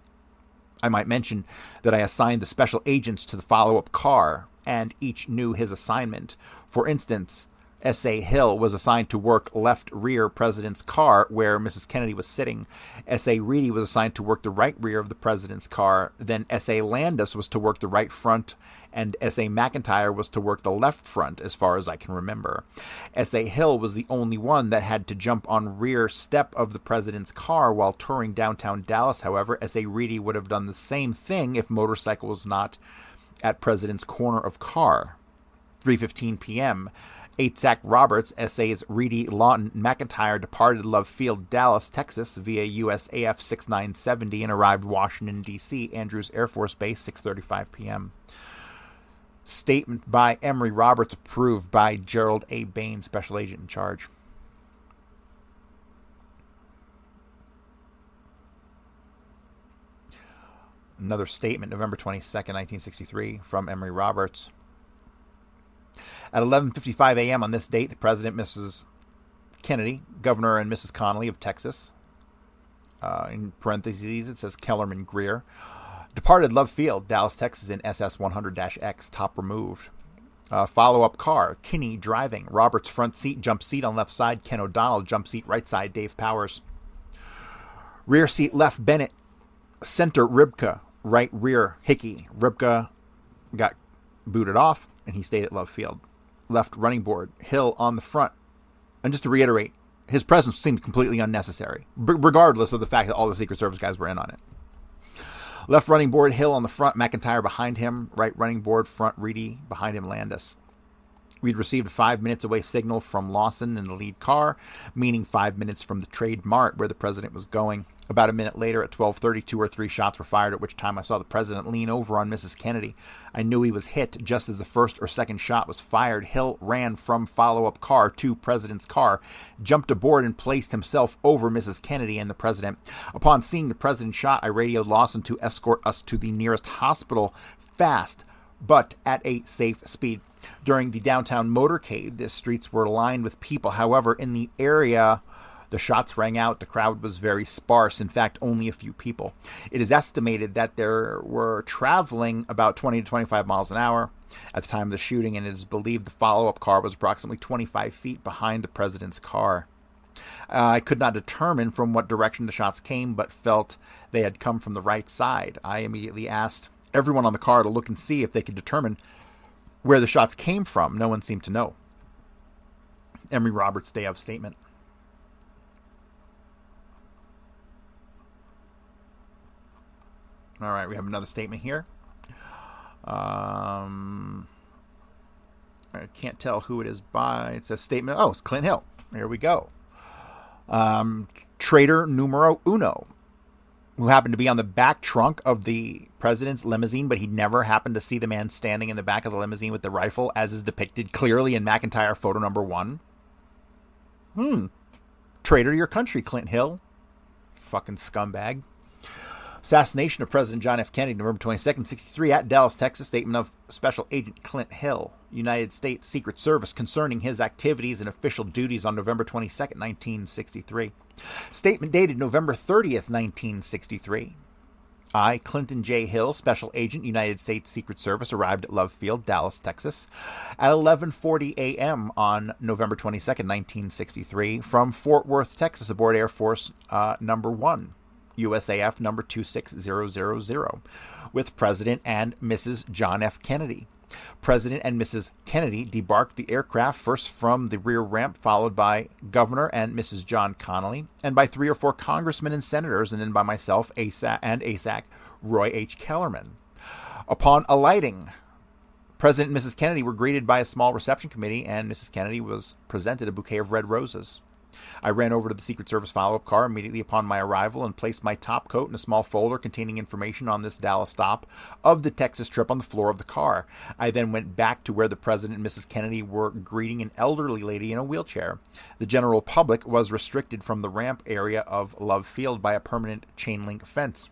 I might mention that I assigned the special agents to the follow-up car, and each knew his assignment. For instance, S.A. Hill was assigned to work left rear president's car where Mrs. Kennedy was sitting. S.A. Reedy was assigned to work the right rear of the president's car. Then S.A. Landis was to work the right front, and S.A. McIntyre was to work the left front, as far as I can remember. S.A. Hill was the only one that had to jump on rear step of the president's car while touring downtown Dallas. However, S.A. Reedy would have done the same thing if motorcycle was not at president's corner of car. 3:15 p.m., 8 Zach Roberts, S.A.'s Reedy, Lawton, McIntyre departed Love Field, Dallas, Texas via USAF 6970 and arrived Washington, D.C., Andrews Air Force Base, 6:35 p.m. Statement by Emory Roberts approved by Gerald A. Bain, Special Agent in Charge. Another statement, November 22nd, 1963, from Emory Roberts. At 11:55 a.m. on this date, the President, Mrs. Kennedy, Governor and Mrs. Connolly of Texas, in parentheses it says Kellerman Greer, departed Love Field, Dallas, Texas in SS 100-X, top removed. Follow-up car, Kinney driving, Roberts front seat, jump seat on left side, Ken O'Donnell, jump seat right side, Dave Powers. Rear seat left, Bennett, center Ribka, right rear Hickey. Ribka got booted off, and he stayed at Love Field. Left running board, Hill on the front. And just to reiterate, his presence seemed completely unnecessary, regardless of the fact that all the Secret Service guys were in on it. Left running board, Hill on the front, McIntyre behind him. Right running board, front Reedy, behind him Landis. We'd received a 5 minutes away signal from Lawson in the lead car, meaning 5 minutes from the Trade Mart where the president was going. About a minute later, at 12:30, 2 or 3 shots were fired, at which time I saw the president lean over on Mrs. Kennedy. I knew he was hit just as the first or second shot was fired. Hill ran from follow-up car to president's car, jumped aboard and placed himself over Mrs. Kennedy and the president. Upon seeing the president shot, I radioed Lawson to escort us to the nearest hospital fast, but at a safe speed. During the downtown motorcade, the streets were lined with people. However, in the area the shots rang out, the crowd was very sparse. In fact, only a few people. It is estimated that there were traveling about 20 to 25 miles an hour at the time of the shooting, and it is believed the follow-up car was approximately 25 feet behind the president's car. I could not determine from what direction the shots came, but felt they had come from the right side. I immediately asked everyone on the car to look and see if they could determine where the shots came from. No one seemed to know. Emory Roberts' day of statement. All right, we have another statement here. I can't tell who it is by. It says statement. Oh, it's Clint Hill. There we go. Traitor numero uno, who happened to be on the back trunk of the president's limousine, but he never happened to see the man standing in the back of the limousine with the rifle, as is depicted clearly in McIntyre photo number 1. Traitor to your country, Clint Hill. Fucking scumbag. Assassination of President John F. Kennedy, November 22nd, 1963, at Dallas, Texas. Statement of Special Agent Clint Hill, United States Secret Service, concerning his activities and official duties on November 22nd, 1963. Statement dated November 30th, 1963. I, Clinton J. Hill, Special Agent, United States Secret Service, arrived at Love Field, Dallas, Texas, at 11:40 a.m. on November 22nd, 1963, from Fort Worth, Texas, aboard Air Force Number 1. USAF number 26000, with President and Mrs. John F. Kennedy. President and Mrs. Kennedy debarked the aircraft first from the rear ramp, followed by Governor and Mrs. John Connolly, and by 3 or 4 congressmen and senators, and then by myself, ASAC Roy H. Kellerman. Upon alighting, President and Mrs. Kennedy were greeted by a small reception committee, and Mrs. Kennedy was presented a bouquet of red roses. I ran over to the Secret Service follow-up car immediately upon my arrival and placed my top coat in a small folder containing information on this Dallas stop of the Texas trip on the floor of the car. I then went back to where the President and Mrs. Kennedy were greeting an elderly lady in a wheelchair. The general public was restricted from the ramp area of Love Field by a permanent chain-link fence.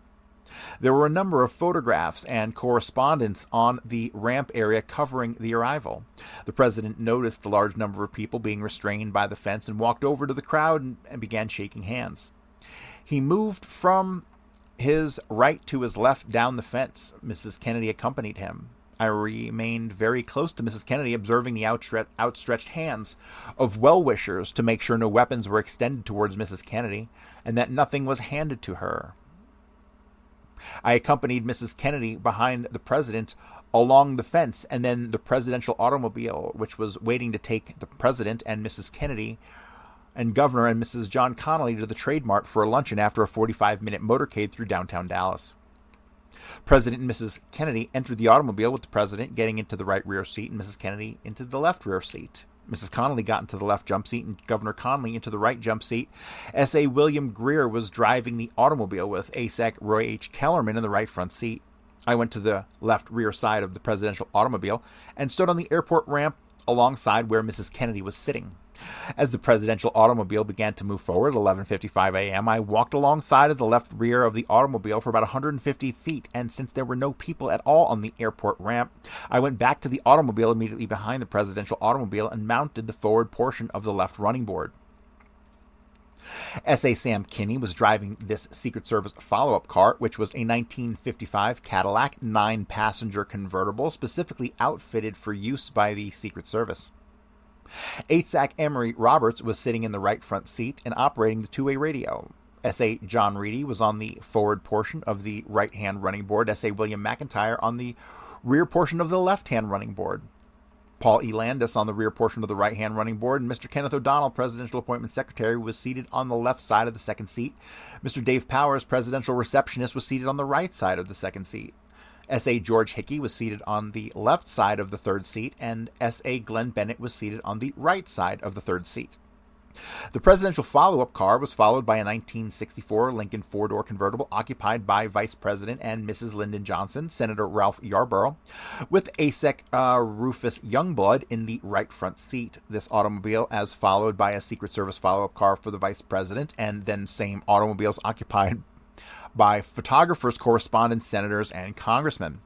There were a number of photographs and correspondence on the ramp area covering the arrival. The president noticed the large number of people being restrained by the fence and walked over to the crowd and began shaking hands. He moved from his right to his left down the fence. Mrs. Kennedy accompanied him. I remained very close to Mrs. Kennedy, observing the outstretched hands of well-wishers to make sure no weapons were extended towards Mrs. Kennedy and that nothing was handed to her. I accompanied Mrs. Kennedy behind the president along the fence and then the presidential automobile, which was waiting to take the president and Mrs. Kennedy and Governor and Mrs. John Connally to the Trade Mart for a luncheon after a 45-minute motorcade through downtown Dallas. President and Mrs. Kennedy entered the automobile with the president getting into the right rear seat and Mrs. Kennedy into the left rear seat. Mrs. Connally got into the left jump seat and Governor Connally into the right jump seat. S.A. William Greer was driving the automobile with ASAC Roy H. Kellerman in the right front seat. I went to the left rear side of the presidential automobile and stood on the airport ramp alongside where Mrs. Kennedy was sitting. As the presidential automobile began to move forward at 11:55 a.m., I walked alongside of the left rear of the automobile for about 150 feet, and since there were no people at all on the airport ramp, I went back to the automobile immediately behind the presidential automobile and mounted the forward portion of the left running board. S.A. Sam Kinney was driving this Secret Service follow-up car, which was a 1955 Cadillac 9-passenger convertible specifically outfitted for use by the Secret Service. ASAC Emery Roberts was sitting in the right front seat and operating the two-way radio. S.A. John Reedy was on the forward portion of the right-hand running board, S.A. William McIntyre on the rear portion of the left-hand running board. Paul E. Landis on the rear portion of the right-hand running board, and Mr. Kenneth O'Donnell, Presidential Appointment Secretary, was seated on the left side of the second seat. Mr. Dave Powers, Presidential Receptionist, was seated on the right side of the second seat. S.A. George Hickey was seated on the left side of the third seat, and S.A. Glenn Bennett was seated on the right side of the third seat. The presidential follow-up car was followed by a 1964 Lincoln four-door convertible occupied by Vice President and Mrs. Lyndon Johnson, Senator Ralph Yarborough, with ASEC Rufus Youngblood in the right front seat. This automobile as followed by a Secret Service follow-up car for the Vice President, and then same automobiles occupied by photographers, correspondents, senators, and congressmen.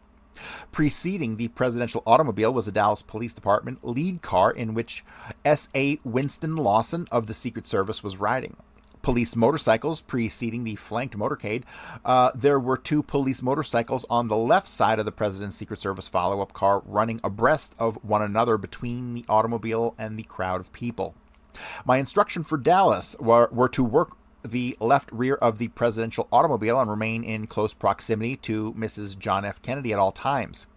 Preceding the presidential automobile was a Dallas Police Department lead car in which S.A. Winston Lawson of the Secret Service was riding. Police motorcycles preceding the flanked motorcade. There were two police motorcycles on the left side of the President's Secret Service follow-up car running abreast of one another between the automobile and the crowd of people. My instruction for Dallas were to work the left rear of the presidential automobile and remain in close proximity to Mrs. John F. Kennedy at all times.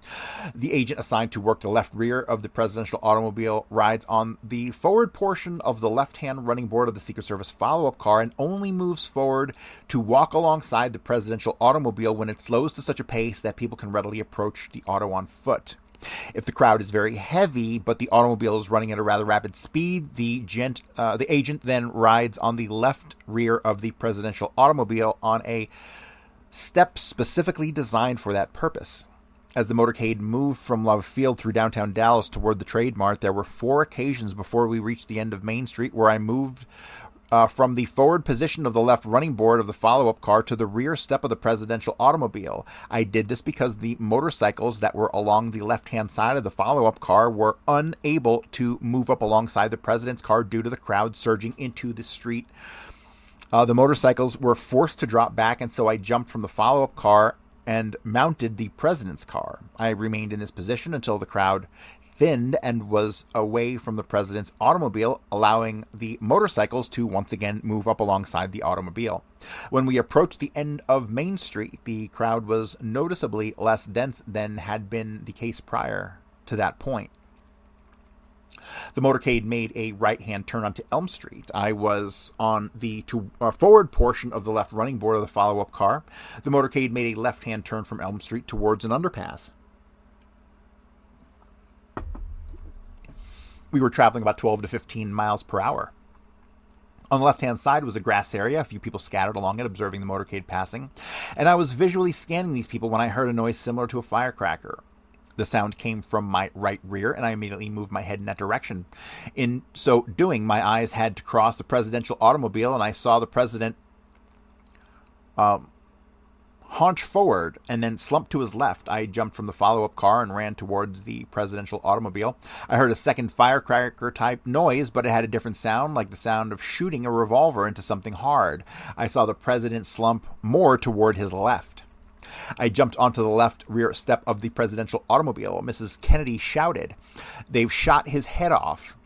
The agent assigned to work the left rear of the presidential automobile rides on the forward portion of the left-hand running board of the Secret Service follow-up car and only moves forward to walk alongside the presidential automobile when it slows to such a pace that people can readily approach the auto on foot. If the crowd is very heavy, but the automobile is running at a rather rapid speed, the agent then rides on the left rear of the presidential automobile on a step specifically designed for that purpose. As the motorcade moved from Love Field through downtown Dallas toward the Trade Mart, there were 4 occasions before we reached the end of Main Street where I moved from the forward position of the left running board of the follow-up car to the rear step of the presidential automobile. I did this because the motorcycles that were along the left-hand side of the follow-up car were unable to move up alongside the president's car due to the crowd surging into the street. The motorcycles were forced to drop back, and so I jumped from the follow-up car and mounted the president's car. I remained in this position until the crowd thinned and was away from the president's automobile, allowing the motorcycles to once again move up alongside the automobile. When we approached the end of Main Street, the crowd was noticeably less dense than had been the case prior to that point. The motorcade made a right-hand turn onto Elm Street. I was on the forward portion of the left running board of the follow-up car. The motorcade made a left-hand turn from Elm Street towards an underpass. We were traveling about 12 to 15 miles per hour. On the left-hand side was a grass area, a few people scattered along it, observing the motorcade passing, and I was visually scanning these people when I heard a noise similar to a firecracker. The sound came from my right rear, and I immediately moved my head in that direction. In so doing, my eyes had to cross the presidential automobile, and I saw the president haunch forward and then slump to his left. I jumped from the follow-up car and ran towards the presidential automobile. I heard a second firecracker-type noise, but it had a different sound, like the sound of shooting a revolver into something hard. I saw the president slump more toward his left. I jumped onto the left rear step of the presidential automobile. Mrs. Kennedy shouted, "They've shot his head off,"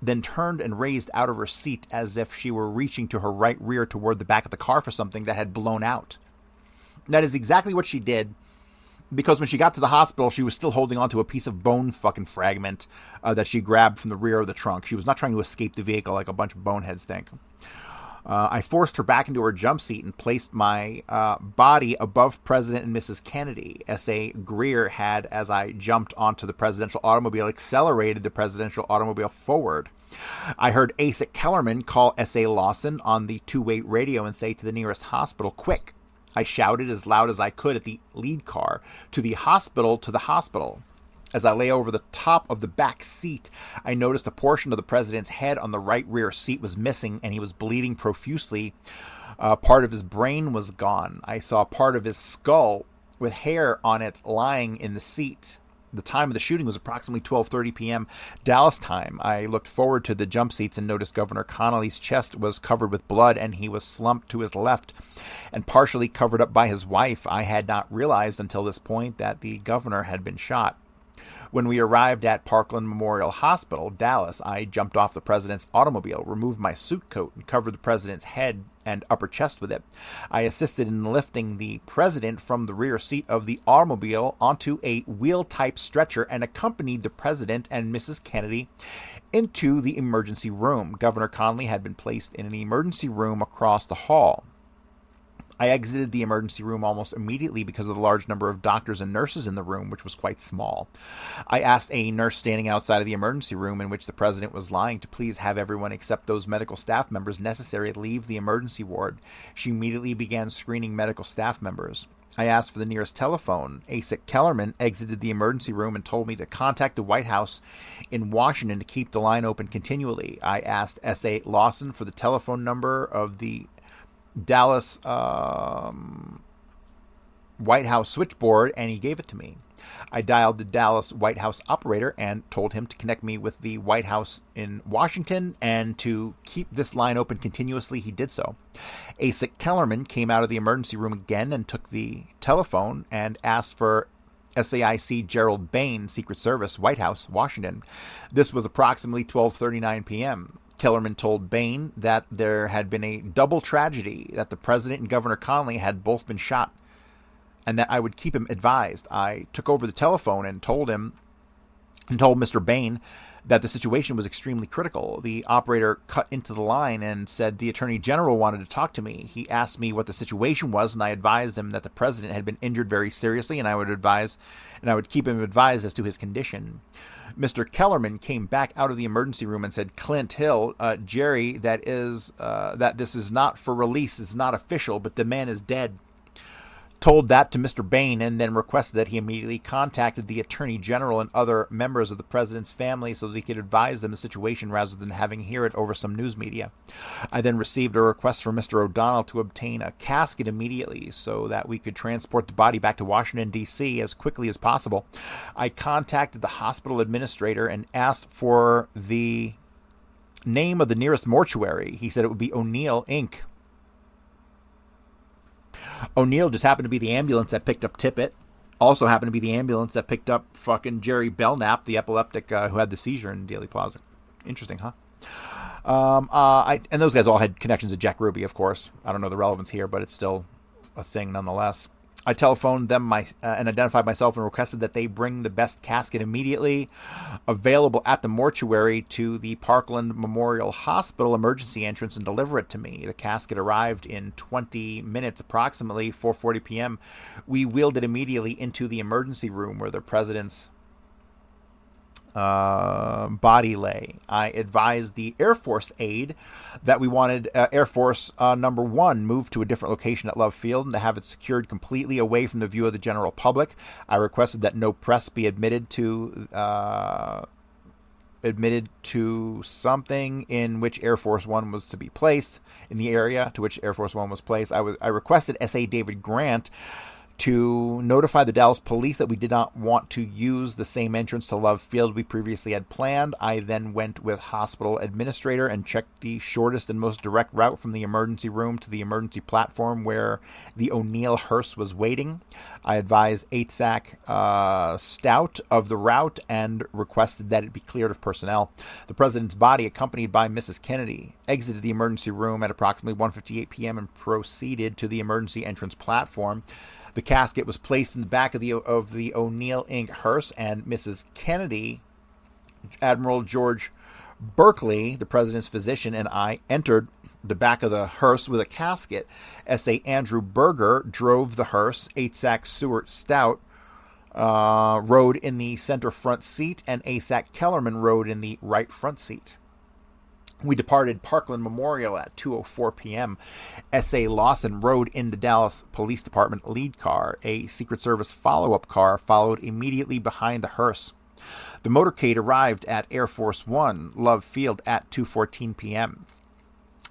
then turned and raised out of her seat as if she were reaching to her right rear toward the back of the car for something that had blown out. That is exactly what she did, because when she got to the hospital, she was still holding onto a piece of bone fucking fragment that she grabbed from the rear of the trunk. She was not trying to escape the vehicle like a bunch of boneheads think. I forced her back into her jump seat and placed my body above President and Mrs. Kennedy. S.A. Greer had, as I jumped onto the presidential automobile, accelerated the presidential automobile forward. I heard Asa Kellerman call S.A. Lawson on the two-way radio and say to the nearest hospital, "Quick." I shouted as loud as I could at the lead car, "To the hospital, to the hospital." As I lay over the top of the back seat, I noticed a portion of the president's head on the right rear seat was missing, and he was bleeding profusely. Part of his brain was gone. I saw part of his skull with hair on it lying in the seat. The time of the shooting was approximately 12:30 p.m. Dallas time. I looked forward to the jump seats and noticed Governor Connolly's chest was covered with blood, and he was slumped to his left and partially covered up by his wife. I had not realized until this point that the governor had been shot. When we arrived at Parkland Memorial Hospital, Dallas, I jumped off the president's automobile, removed my suit coat, and covered the president's head and upper chest with it. I assisted in lifting the president from the rear seat of the automobile onto a wheel-type stretcher and accompanied the president and Mrs. Kennedy into the emergency room. Governor Connolly had been placed in an emergency room across the hall. I exited the emergency room almost immediately because of the large number of doctors and nurses in the room, which was quite small. I asked a nurse standing outside of the emergency room in which the president was lying to please have everyone except those medical staff members necessary leave the emergency ward. She immediately began screening medical staff members. I asked for the nearest telephone. Asa Kellerman exited the emergency room and told me to contact the White House in Washington to keep the line open continually. I asked S.A. Lawson for the telephone number of the Dallas White House switchboard, and he gave it to me. I dialed the Dallas White House operator and told him to connect me with the White House in Washington and to keep this line open continuously. He did so. Asa Kellerman came out of the emergency room again and took the telephone and asked for SAIC Gerald Bain, Secret Service, White House, Washington. This was approximately 12:39 p.m. Kellerman told Bain that there had been a double tragedy, that the president and Governor Connolly had both been shot, and that I would keep him advised. I took over the telephone and told Mr. Bain that the situation was extremely critical. The operator cut into the line and said the Attorney General wanted to talk to me. He asked me what the situation was, and I advised him that the president had been injured very seriously, and I would keep him advised as to his condition. Mr. Kellerman came back out of the emergency room and said, "Clint Hill, Jerry, that this is not for release. It's not official, but the man is dead." Told that to Mr. Bain and then requested that he immediately contacted the Attorney General and other members of the president's family so that he could advise them the situation rather than having hear it over some news media. I then received a request from Mr. O'Donnell to obtain a casket immediately so that we could transport the body back to Washington, D.C. as quickly as possible. I contacted the hospital administrator and asked for the name of the nearest mortuary. He said it would be O'Neill, Inc. O'Neill just happened to be the ambulance that picked up Tippett. Also happened to be the ambulance that picked up fucking Jerry Belknap, the epileptic who had the seizure in Dealey Plaza. Interesting, huh? And those guys all had connections to Jack Ruby, of course. I don't know the relevance here, but it's still a thing nonetheless. I telephoned them and identified myself and requested that they bring the best casket immediately available at the mortuary to the Parkland Memorial Hospital emergency entrance and deliver it to me. The casket arrived in 20 minutes, approximately 4:40 p.m. We wheeled it immediately into the emergency room where the president's body lay. I advised the Air Force aide that we wanted Air Force number 1 moved to a different location at Love Field and to have it secured completely away from the view of the general public. I requested that no press be admitted to something in which Air Force 1 was to be placed, in the area to which Air Force 1 was placed. I requested S.A. David Grant to notify the Dallas police that we did not want to use the same entrance to Love Field we previously had planned. I then went with hospital administrator and checked the shortest and most direct route from the emergency room to the emergency platform where the O'Neill hearse was waiting. I advised ASAC Stout of the route and requested that it be cleared of personnel. The president's body, accompanied by Mrs. Kennedy, exited the emergency room at approximately 1:58 p.m. and proceeded to the emergency entrance platform. The casket was placed in the back of the O'Neill Inc. hearse, and Mrs. Kennedy, Admiral George Berkeley, the president's physician, and I entered the back of the hearse with a casket. S.A. Andrew Berger drove the hearse. ASAC Stuart Stout rode in the center front seat, and ASAC Kellerman rode in the right front seat. We departed Parkland Memorial at 2:04 p.m. S.A. Lawson rode in the Dallas Police Department lead car. A Secret Service follow-up car followed immediately behind the hearse. The motorcade arrived at Air Force One, Love Field, at 2:14 p.m.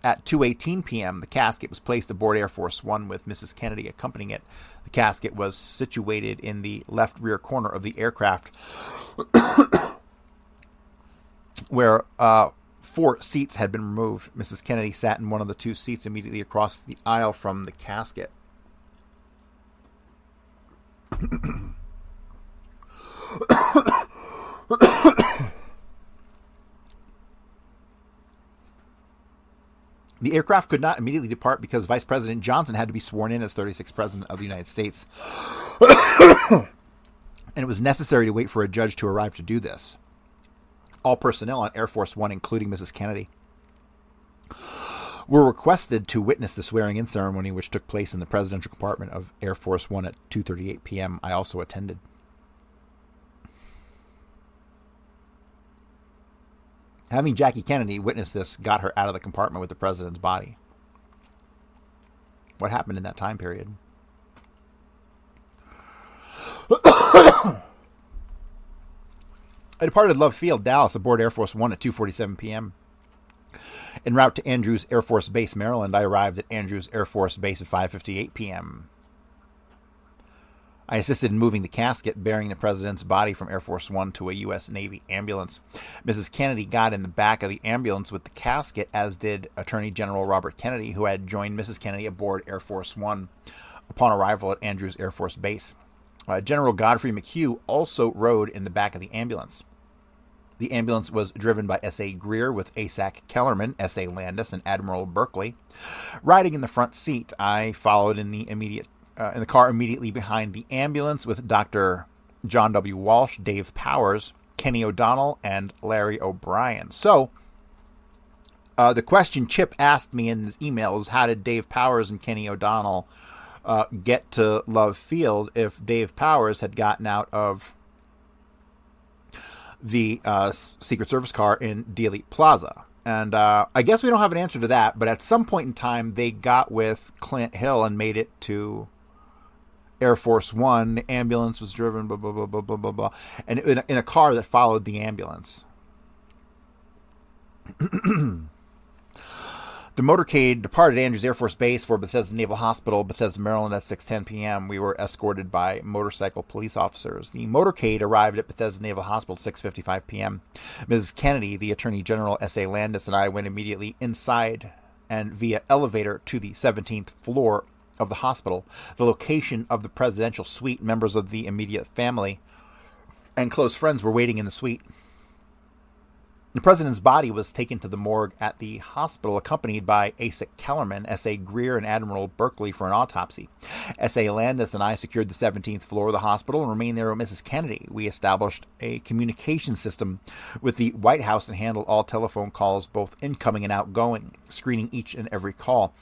At 2:18 p.m., the casket was placed aboard Air Force One with Mrs. Kennedy accompanying it. The casket was situated in the left rear corner of the aircraft, where 4 seats had been removed. Mrs. Kennedy sat in one of the 2 seats immediately across the aisle from the casket. The aircraft could not immediately depart because Vice President Johnson had to be sworn in as 36th President of the United States. And it was necessary to wait for a judge to arrive to do this. All personnel on Air Force One, including Mrs. Kennedy, were requested to witness the swearing-in ceremony, which took place in the presidential compartment of Air Force One at 2:38 p.m. I also attended. Having Jackie Kennedy witness this got her out of the compartment with the president's body. What happened in that time period? I departed Love Field, Dallas, aboard Air Force One at 2:47 p.m. En route to Andrews Air Force Base, Maryland, I arrived at Andrews Air Force Base at 5:58 p.m. I assisted in moving the casket bearing the president's body from Air Force One to a U.S. Navy ambulance. Mrs. Kennedy got in the back of the ambulance with the casket, as did Attorney General Robert Kennedy, who had joined Mrs. Kennedy aboard Air Force One upon arrival at Andrews Air Force Base. General Godfrey McHugh also rode in the back of the ambulance. The ambulance was driven by S.A. Greer with ASAC Kellerman, S.A. Landis, and Admiral Berkeley. Riding in the front seat, I followed in the car immediately behind the ambulance with Dr. John W. Walsh, Dave Powers, Kenny O'Donnell, and Larry O'Brien. So, the question Chip asked me in his email was, how did Dave Powers and Kenny O'Donnell get to Love Field if Dave Powers had gotten out of the Secret Service car in Dealey Plaza? And I guess we don't have an answer to that, but at some point in time, they got with Clint Hill and made it to Air Force One. The ambulance was driven, blah, blah, blah, blah, blah, blah, blah, and in a car that followed the ambulance. The motorcade departed Andrews Air Force Base for Bethesda Naval Hospital, Bethesda, Maryland, at 6:10 p.m. We were escorted by motorcycle police officers. The motorcade arrived at Bethesda Naval Hospital at 6:55 p.m. Mrs. Kennedy, the Attorney General, S.A. Landis, and I went immediately inside and via elevator to the 17th floor of the hospital, the location of the presidential suite. Members of the immediate family and close friends were waiting in the suite. The president's body was taken to the morgue at the hospital, accompanied by ASAC Kellerman, S.A. Greer, and Admiral Berkeley for an autopsy. S.A. Landis and I secured the 17th floor of the hospital and remained there with Mrs. Kennedy. We established a communication system with the White House and handled all telephone calls, both incoming and outgoing, screening each and every call.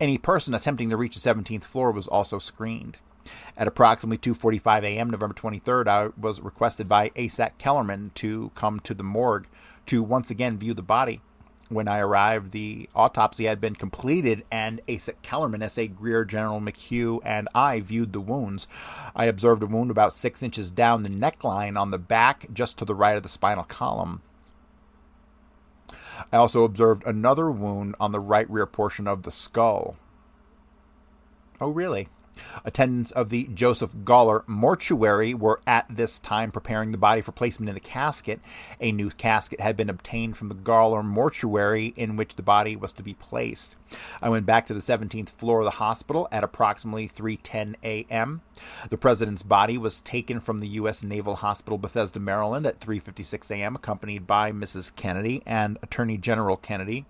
Any person attempting to reach the 17th floor was also screened. At approximately 2:45 a.m., November 23rd, I was requested by ASAC Kellerman to come to the morgue to once again view the body. When I arrived, the autopsy had been completed, and ASAC Kellerman, S.A. Greer, General McHugh, and I viewed the wounds. I observed a wound about 6 inches down the neckline on the back, just to the right of the spinal column. I also observed another wound on the right rear portion of the skull. Oh, really? Attendants of the Joseph Gawler mortuary were at this time preparing the body for placement in the casket. A new casket had been obtained from the Gawler mortuary in which the body was to be placed. I went back to the 17th floor of the hospital at approximately 3:10 a.m. The president's body was taken from the U.S. Naval Hospital, Bethesda, Maryland at 3:56 a.m., accompanied by Mrs. Kennedy and Attorney General Kennedy.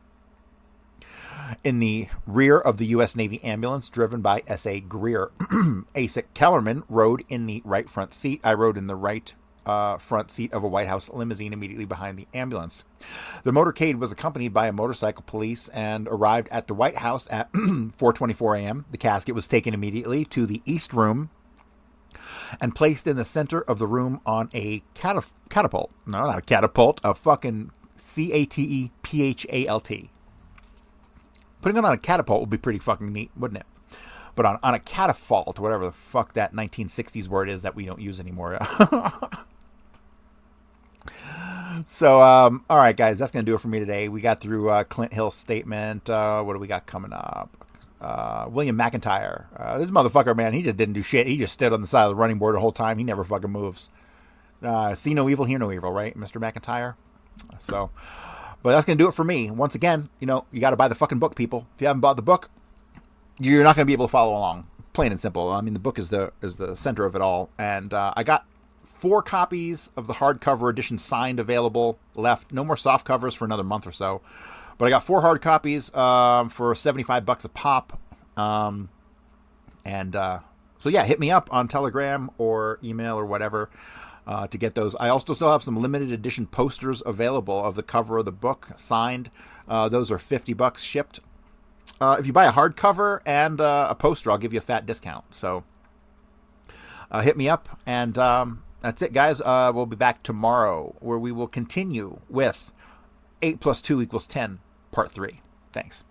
In the rear of the U.S. Navy ambulance driven by S.A. Greer, Asik Kellerman rode in the right front seat. I rode in the right front seat of a White House limousine immediately behind the ambulance. The motorcade was accompanied by a motorcycle police and arrived at the White House at 4:24 a.m. The casket was taken immediately to the East Room and placed in the center of the room on a catapult. No, not a catapult, a fucking CATEPHALT. Putting it on a catapult would be pretty fucking neat, wouldn't it? But on a catafalque, whatever the fuck that 1960s word is that we don't use anymore. So, all right, guys, that's going to do it for me today. We got through Clint Hill's statement. What do we got coming up? William McIntyre. This motherfucker, man, he just didn't do shit. He just stood on the side of the running board the whole time. He never fucking moves. See no evil, hear no evil, right, Mr. McIntyre? So... But that's going to do it for me. Once again, you got to buy the fucking book, people. If you haven't bought the book, you're not going to be able to follow along. Plain and simple. I mean, the book is the center of it all. And I got 4 copies of the hardcover edition signed available left. No more soft covers for another month or so. But I got 4 hard copies for $75 a pop. So yeah, hit me up on Telegram or email or whatever. To get those. I also still have some limited edition posters available of the cover of the book signed. Those are $50 shipped. If you buy a hardcover and a poster, I'll give you a fat discount. So hit me up. And that's it, guys. We'll be back tomorrow where we will continue with 8 + 2 = 10, Part 3. Thanks.